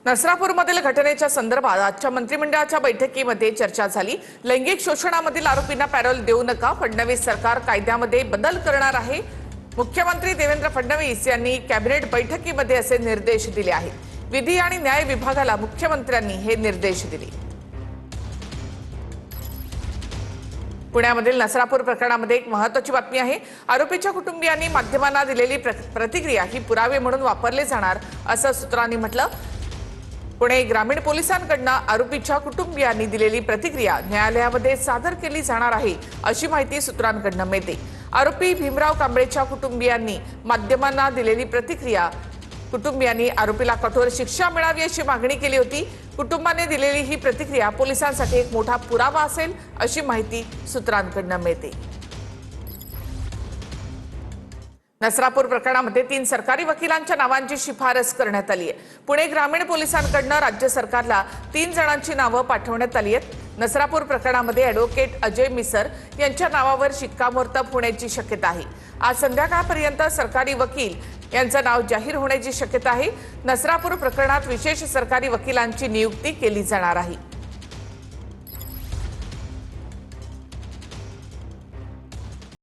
नसरापूरमधील घटनेच्या संदर्भात आजच्या मंत्रिमंडळाच्या बैठकीमध्ये चर्चा झाली। लैंगिक शोषणामधील आरोपींना पॅरोल देऊ नका, फडणवीस सरकार कायद्यामध्ये बदल करणार आहे। मुख्यमंत्री देवेंद्र फडणवीस यांनी कॅबिनेट बैठकीमध्ये असे निर्देश दिले आहेत। विधी आणि न्याय विभागाला मुख्यमंत्र्यांनी हे निर्देश दिले। पुण्यामधील नसरापूर प्रकरणामध्ये एक महत्त्वाची बातमी आहे। आरोपीच्या कुटुंबियांनी माध्यमांना दिलेली प्रतिक्रिया ही पुरावे म्हणून वापरले जाणार असं सूत्रांनी म्हटलं। पुणे ग्रामीण पोलिसांकडून आरोपीच्या कुटुंबियांनी दिलेली प्रतिक्रिया न्यायालयामध्ये सादर केली जाणार आहे अशी माहिती सूत्रांकडून मिळते। आरोपी भीमराव कांबळेच्या कुटुंबियांनी माध्यमांना दिलेली प्रतिक्रिया कुटुंबियांनी आरोपीला कठोर शिक्षा मिळावी अशी मागणी केली होती। कुटुंबाने दिलेली ही प्रतिक्रिया पोलिसांसाठी एक मोठा पुरावा असेल अशी माहिती सूत्रांकडून मिळते। नसरापूर प्रकरणामध्ये 3 सरकारी वकिलांच्या नावांची शिफारस करण्यात आली आहे। पुणे ग्रामीण पोलिसांकडून राज्य सरकारला 3 जणांची नावे पाठवण्यात आली आहेत। नसरापूर प्रकरणामध्ये ॲडव्होकेट अजय मिसर यांच्या नावावर शिक्कामोर्तब होण्याची शक्यता आहे। आज संध्याकाळपर्यंत सरकारी वकील यांचं नाव जाहीर होण्याची शक्यता आहे। नसरापूर प्रकरणात विशेष सरकारी वकिलांची नियुक्ती केली जाणार आहे।